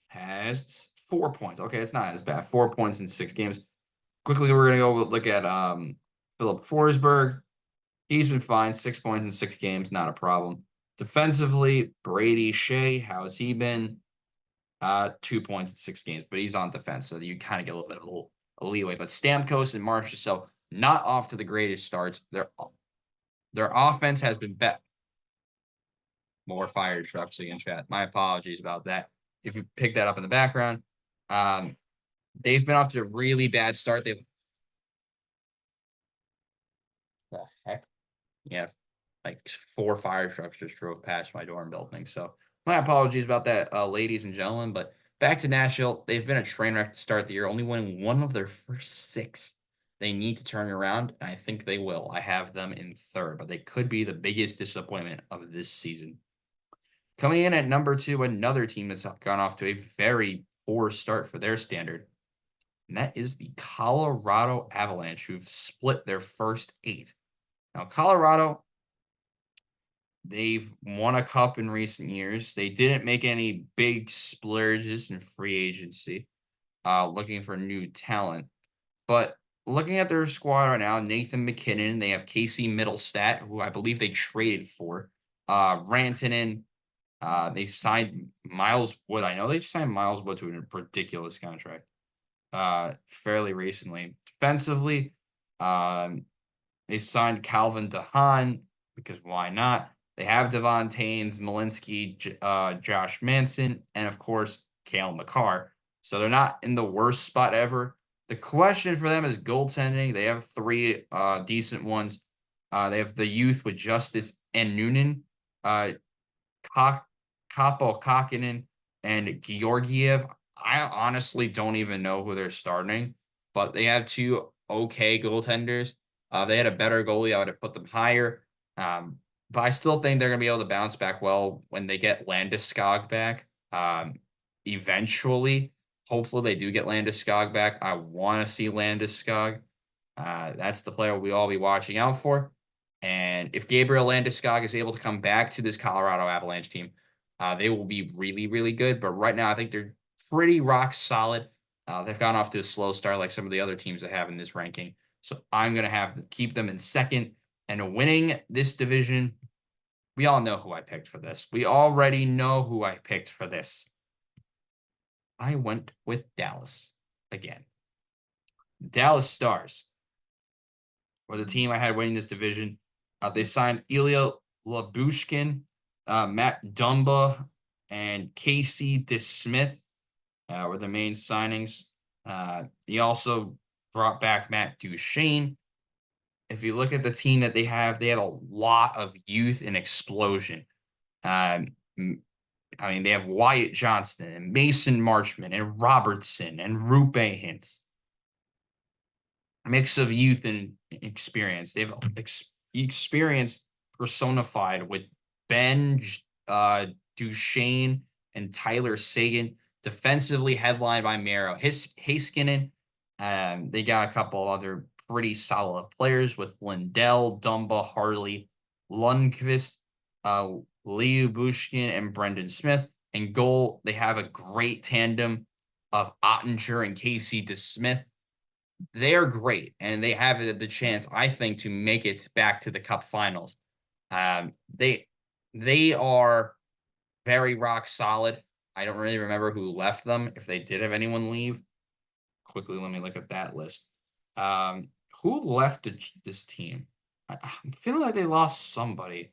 has 4 points. Okay, it's not as bad. 4 points in 6 games. Quickly, we're going to go look at Philip Forsberg. He's been fine. 6 points in 6 games, not a problem. Defensively, Brady Shea, how's he been? 2 points in 6 games, but he's on defense, so you kind of get a little bit of a leeway. But Stamkos and Marchessault, not off to the greatest starts. Their offense has been better. More fire trucks in chat. My apologies about that. If you pick that up in the background, they've been off to a really bad start. The heck? Yeah, like 4 fire trucks just drove past my dorm building. So my apologies about that, ladies and gentlemen. But back to Nashville, they've been a train wreck to start the year, only winning 1 of their first 6. They need to turn it around, and I think they will. I have them in third, but they could be the biggest disappointment of this season. Coming in at number 2, another team that's gone off to a very poor start for their standard, and that is the Colorado Avalanche, who've split their first 8. Now, Colorado, they've won a cup in recent years. They didn't make any big splurges in free agency, looking for new talent. But looking at their squad right now, Nathan McKinnon, they have Casey Middlestat, who I believe they traded for, Rantanen. They signed Miles Wood. I know they signed Miles Wood to a ridiculous contract fairly recently. Defensively, they signed Calvin DeHaan because why not? They have Devon Taines, Malinsky, Josh Manson, and of course, Kale McCarr. So they're not in the worst spot ever. The question for them is goaltending. They have three decent ones. They have the youth with Justice and Noonan, uh, Kaapo Kakinen, and Georgiev. I honestly don't even know who they're starting, but they have two okay goaltenders. They had a better goalie. I would have put them higher. Um, but I still think they're going to be able to bounce back well when they get Landeskog back. Eventually, hopefully they do get Landeskog back. I want to see Landeskog. That's the player we all be watching out for. And if Gabriel Landeskog is able to come back to this Colorado Avalanche team, they will be really, really good. But right now, I think they're pretty rock solid. They've gone off to a slow start like some of the other teams that have in this ranking. So I'm going to have to keep them in second. And winning this division, we all know who I picked for this. We already know who I picked for this. I went with Dallas again. Dallas Stars were the team I had winning this division. They signed Ilya Labushkin, Matt Dumba, and Casey DeSmith were the main signings. He also brought back Matt Duchene. If you look at the team that they have a lot of youth and explosion. I mean, they have Wyatt Johnston and Mason Marchman and Robertson and Rupe Hintz. Mix of youth and experience. They have experience personified with Ben Duchene and Tyler Seguin. Defensively headlined by Miro Heiskanen. They got a couple of other pretty solid players with Lindell, Dumba, Harley, Lundqvist, Liu Bushkin, and Brendan Smith. And goal, they have a great tandem of Ottinger and Casey DeSmith. They're great, and they have the chance, I think, to make it back to the Cup Finals. They are very rock solid. I don't really remember who left them, if they did have anyone leave. Quickly, let me look at that list. Who left this team? I'm feeling like they lost somebody.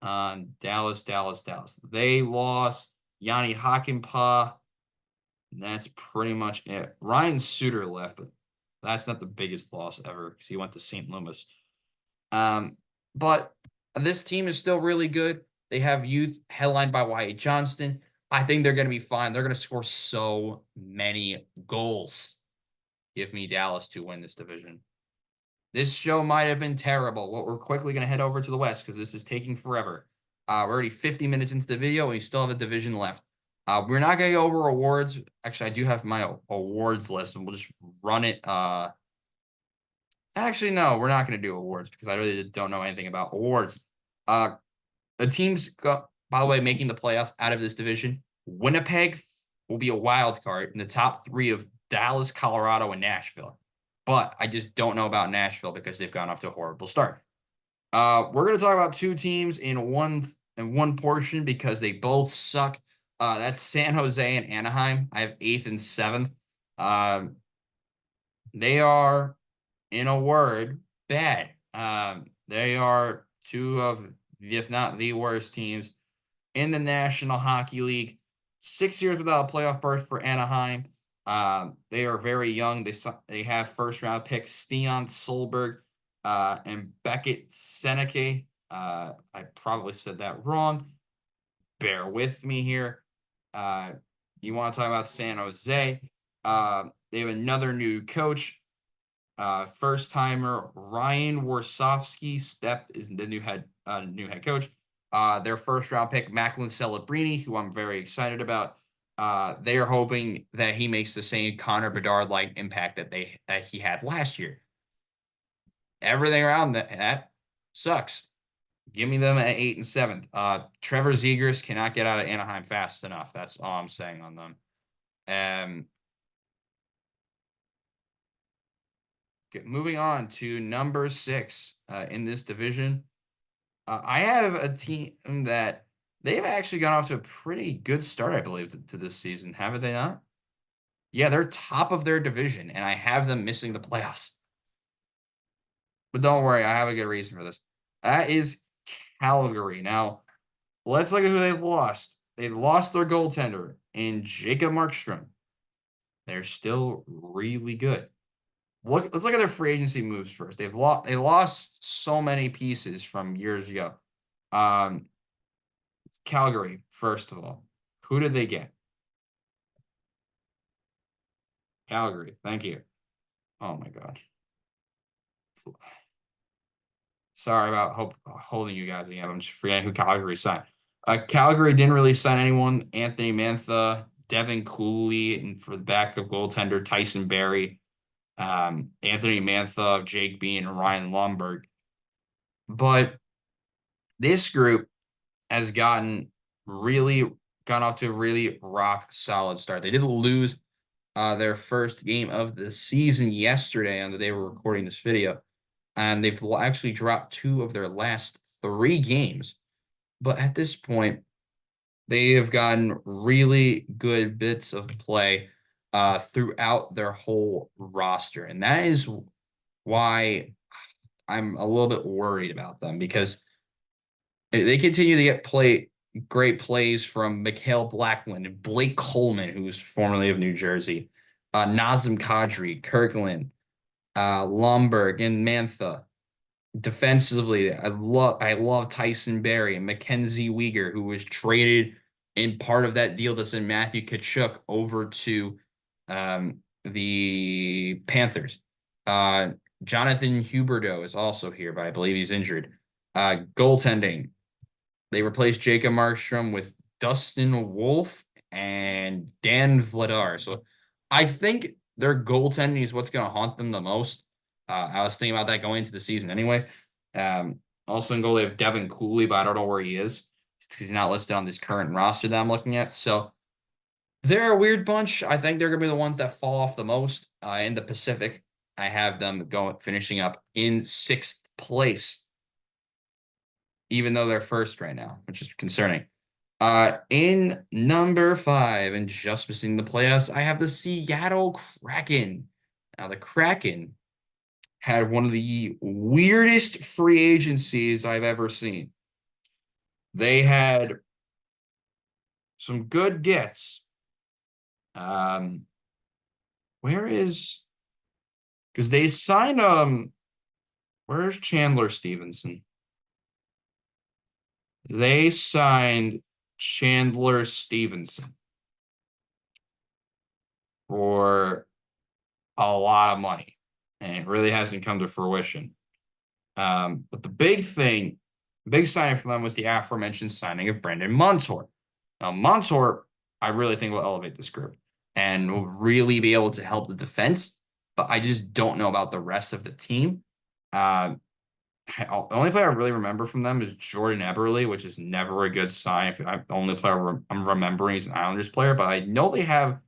Dallas. They lost Yanni Hakanpää. That's pretty much it. Ryan Suter left, but that's not the biggest loss ever because he went to St. Louis. But this team is still really good. They have youth headlined by Wyatt Johnston. I think they're going to be fine. They're going to score so many goals. Give me Dallas to win this division. This show might have been terrible. We're quickly going to head over to the West because this is taking forever. We're already 50 minutes into the video, and we still have a division left. We're not going to go over awards. Actually, I do have my awards list, and we'll just run it. Actually, no, we're not going to do awards because I really don't know anything about awards. The teams, by the way, making the playoffs out of this division, Winnipeg will be a wild card in the top three of Dallas, Colorado, and Nashville. But I just don't know about Nashville because they've gone off to a horrible start. We're going to talk about two teams in one portion because they both suck. That's San Jose and Anaheim. I have 8th and 7th. They are, in a word, bad. They are two of, if not the worst teams in the National Hockey League. 6 years without a playoff berth for Anaheim. They are very young. They have first-round picks Stian Solberg and Beckett Seneke. I probably said that wrong. Bear with me here. You want to talk about San Jose? They have another new coach. First-timer Ryan Warsofsky is the new head coach. Their first-round pick, Macklin Celebrini, who I'm very excited about. They are hoping that he makes the same Connor Bedard-like impact that he had last year. Everything around that sucks. Give me them at 8th and 7th. Trevor Zegras cannot get out of Anaheim fast enough. That's all I'm saying on them. Moving on to number 6 in this division. I have a team that they've actually gone off to a pretty good start, I believe, to this season. Haven't they not? Yeah, they're top of their division, and I have them missing the playoffs. But don't worry, I have a good reason for this. That is Calgary. Now, let's look at who they've lost. They lost their goaltender and Jacob Markstrom. They're still really good. Let's look at their free agency moves first. They lost so many pieces from years ago. Um, Calgary, first of all. Who did they get? Calgary. Thank you. Oh my God. Sorry about holding you guys again. I'm just forgetting who Calgary signed. Calgary didn't really sign anyone. Anthony Mantha, Devin Cooley, and for the backup goaltender, Tyson Barrie, Anthony Mantha, Jake Bean, and Ryan Lomberg. But this group has gone off to a really rock solid start. They did lose their first game of the season yesterday on the day we're recording this video, and they've actually dropped 2 of their last 3 games. But at this point, they have gotten really good bits of play throughout their whole roster, and that is why I'm a little bit worried about them, because they continue to get great plays from Mikhail Blackland and Blake Coleman, who's formerly of New Jersey, Nazem Kadri, Kirkland, Lomberg, and Mantha. Defensively, I love Tyson Barrie and Mackenzie Weegar, who was traded in part of that deal to send Matthew Tkachuk over to the Panthers. Jonathan Huberdeau is also here, but I believe he's injured. Goaltending, they replaced Jacob Markstrom with Dustin Wolf and Dan Vladar. So I think their goaltending is what's going to haunt them the most. I was thinking about that going into the season anyway. Also in goal, they have Devin Cooley, but I don't know where he is because he's not listed on this current roster that I'm looking at. So they're a weird bunch. I think they're going to be the ones that fall off the most in the Pacific. I have them finishing up in 6th place, even though they're first right now, which is concerning. In number 5, and just missing the playoffs, I have the Seattle Kraken. Now, the Kraken had one of the weirdest free agencies I've ever seen. They had some good gets. Because they signed where's Chandler Stevenson? They signed Chandler Stevenson for a lot of money, and it really hasn't come to fruition. But the big signing for them was the aforementioned signing of Brendan Montour. Now, Montour, I really think will elevate this group and will really be able to help the defense, but I just don't know about the rest of the team. The only player I really remember from them is Jordan Eberle, which is never a good sign. The only player I'm remembering is an Islanders player, but I know they have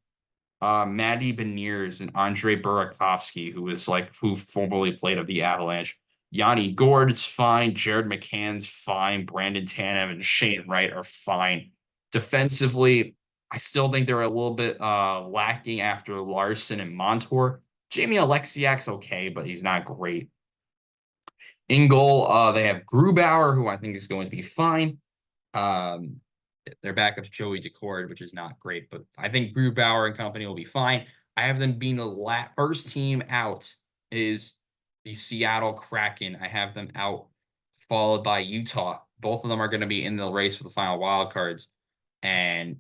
Matty Beniers and Andre Burakovsky, who formerly played of the Avalanche. Yanni Gord's fine. Jared McCann's fine. Brandon Tanev and Shane Wright are fine. Defensively, I still think they're a little bit lacking after Larson and Montour. Jamie Alexiak's okay, but he's not great. In goal, they have Grubauer, who I think is going to be fine. Their backup's Joey Decord, which is not great, but I think Grubauer and company will be fine. I have them being the first team out is the Seattle Kraken. I have them out, followed by Utah. Both of them are going to be in the race for the final wild cards, and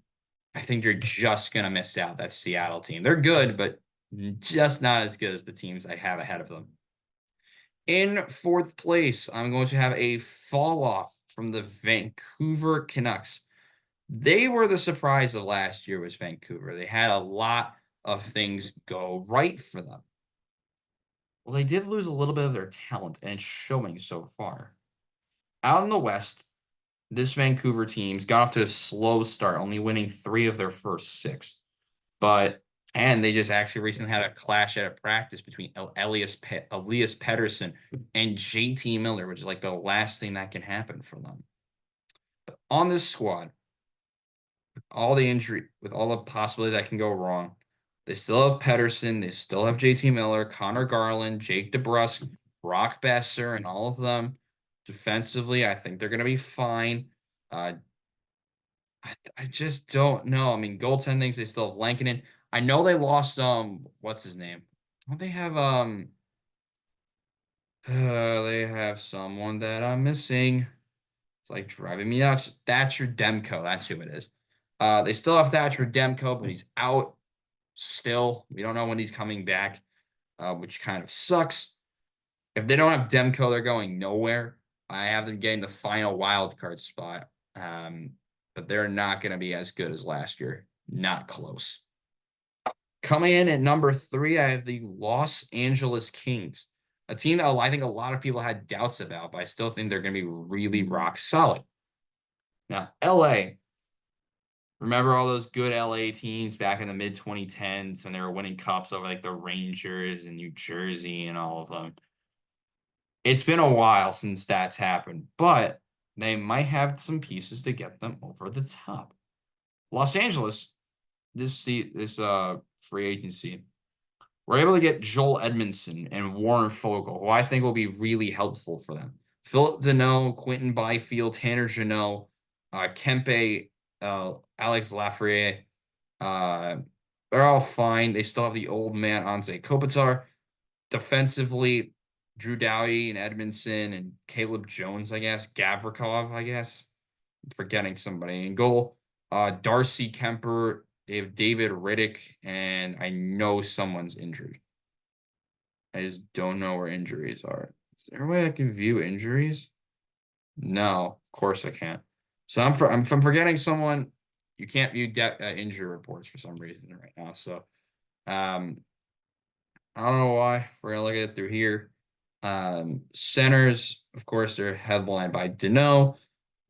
I think you're just going to miss out. That Seattle team. They're good, but just not as good as the teams I have ahead of them. In 4th place, I'm going to have a fall off from the Vancouver Canucks. They were the surprise of last year was Vancouver. They had a lot of things go right for them. Well, they did lose a little bit of their talent, and it's showing so far. Out in the West, this Vancouver team's got off to a slow start, only winning 3 of their first 6. And they just actually recently had a clash at a practice between Elias Pettersson and JT Miller, which is like the last thing that can happen for them. But on this squad, with all the possibility that can go wrong, they still have Pettersson, they still have JT Miller, Connor Garland, Jake DeBrusk, Brock Besser, and all of them. Defensively, I think they're going to be fine. I just don't know. I mean, goaltendings, they still have Lankinen. I know they lost, what's his name? Don't they have, they have someone that I'm missing. It's like driving me nuts. Thatcher Demko, that's who it is. They still have Thatcher Demko, but he's out still. We don't know when he's coming back, which kind of sucks. If they don't have Demko, they're going nowhere. I have them getting the final wild card spot. Um, but they're not going to be as good as last year. Not close. Coming in at number 3, I have the Los Angeles Kings, a team that I think a lot of people had doubts about, but I still think they're going to be really rock solid. Now, LA, remember all those good LA teams back in the mid 2010s when they were winning cups over like the Rangers and New Jersey and all of them. It's been a while since that's happened, but they might have some pieces to get them over the top. Los Angeles, this free agency, we're able to get Joel Edmondson and Warren Fogle, who I think will be really helpful for them. Philip Deneau, Quentin Byfield, Tanner Jeannot, Kempe, Alex Lafreniere, uh, they're all fine. They still have the old man Anze Kopitar. Defensively, Drew Doughty and Edmondson and Caleb Jones, I guess. Gavrikov, I guess. I'm forgetting somebody in goal. Darcy Kemper, they have David Riddick, and I know someone's injured. I just don't know where injuries are. Is there a way I can view injuries? No, of course I can't. So if I'm forgetting someone, you can't view injury reports for some reason right now. So um, I don't know why. We're gonna look at it through here. Centers, of course, they're headlined by Deneau.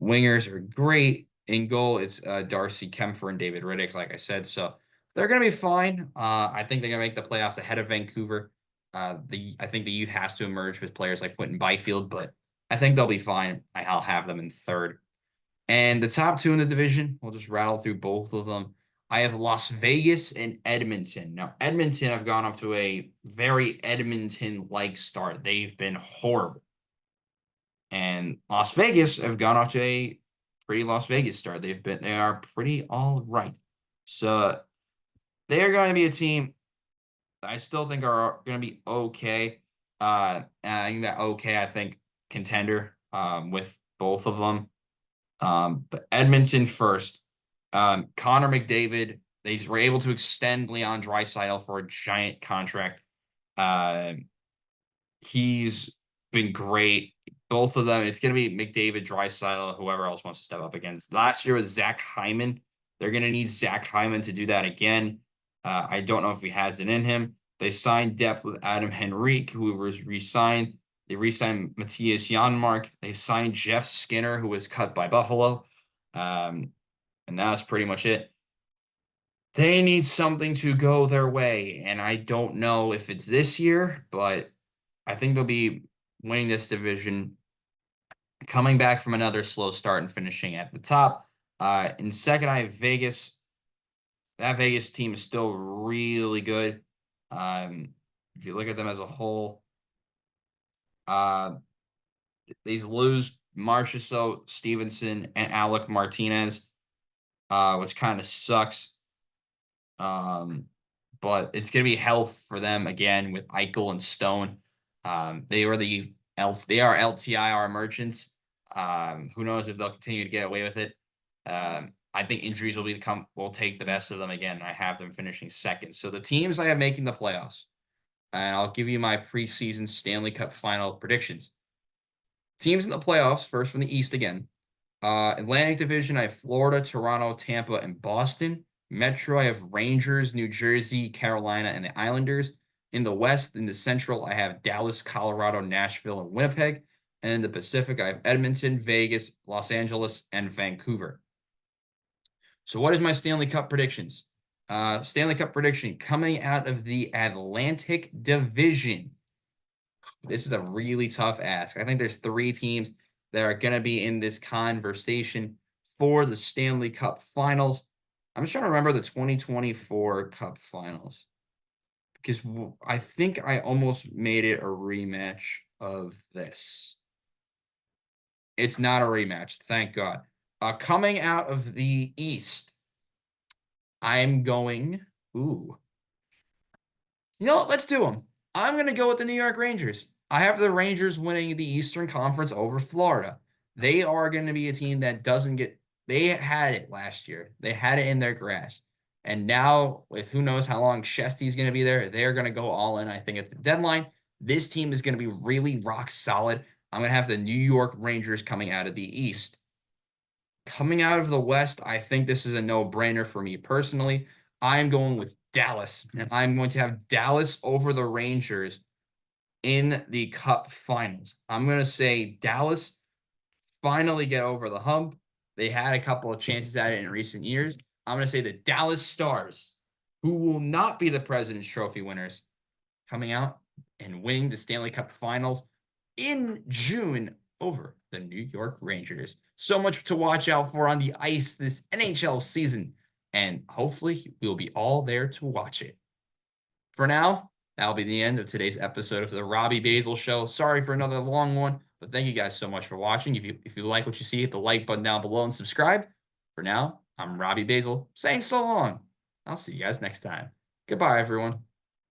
Wingers are great. In goal, it's Darcy Kempfer and David Riddick, like I said. So they're gonna be fine. I think they're gonna make the playoffs ahead of Vancouver. I think the youth has to emerge with players like Quentin Byfield, but I think they'll be fine. I'll have them in third. And the top 2 in the division, we'll just rattle through both of them. I have Las Vegas and Edmonton. Now, Edmonton have gone off to a very Edmonton-like start. They've been horrible. And Las Vegas have gone off to a pretty Las Vegas start. They are pretty all right. So they are going to be a team I still think are going to be okay. And I think that okay, I think contender with both of them. But Edmonton first. Connor McDavid, they were able to extend Leon Draisaitl for a giant contract. Uh, he's been great. Both of them, it's going to be McDavid, Draisaitl, whoever else wants to step up against. Last year was Zach Hyman. They're going to need Zach Hyman to do that again. I don't know if he has it in him. They signed depth with Adam Henrique, who was re-signed. They re-signed Matthias Janmark. They signed Jeff Skinner, who was cut by Buffalo. And that's pretty much it. They need something to go their way, and I don't know if it's this year, but I think they'll be winning this division, coming back from another slow start and finishing at the top. In second, I have Vegas. That Vegas team is still really good. If you look at them as a whole, uh, they lose Marchessault, Stevenson, and Alec Martinez, which kind of sucks. But it's gonna be health for them again with Eichel and Stone. They are LTIR merchants. Who knows if they'll continue to get away with it. I think injuries will take the best of them again, and I have them finishing second. So the teams I have making the playoffs, and I'll give you my preseason Stanley Cup final predictions. Teams in the playoffs, first from the East again. Atlantic Division, I have Florida, Toronto, Tampa, and Boston. Metro, I have Rangers, New Jersey, Carolina, and the Islanders. In the West, in the Central, I have Dallas, Colorado, Nashville, and Winnipeg. And in the Pacific, I have Edmonton, Vegas, Los Angeles, and Vancouver. So what is my Stanley Cup predictions? Stanley Cup prediction coming out of the Atlantic Division. This is a really tough ask. I think there's 3 teams that are going to be in this conversation for the Stanley Cup Finals. I'm just trying to remember the 2024 Cup Finals because I think I almost made it a rematch of this. It's not a rematch, thank God. Coming out of the East, I'm going. Ooh. Let's do them. I'm going to go with the New York Rangers. I have the Rangers winning the Eastern Conference over Florida. They are going to be a team that doesn't get. They had it last year. They had it in their grasp. And now, with who knows how long Shesty's going to be there, they're going to go all in. I think at the deadline, this team is going to be really rock solid. I'm going to have the New York Rangers coming out of the East. Coming out of the West, I think this is a no-brainer for me personally. I'm going with Dallas, and I'm going to have Dallas over the Rangers in the Cup Finals. I'm going to say Dallas finally get over the hump. They had a couple of chances at it in recent years. I'm going to say the Dallas Stars, who will not be the President's Trophy winners, coming out and winning the Stanley Cup Finals in June over the New York Rangers. So much to watch out for on the ice this NHL season, and hopefully we'll be all there to watch it. For now, that'll be the end of today's episode of the Robbie Basel Show. Sorry for another long one, but thank you guys so much for watching. If you like what you see, hit the like button down below and subscribe. For now, I'm Robbie Basel saying so long. I'll see you guys next time. Goodbye, everyone.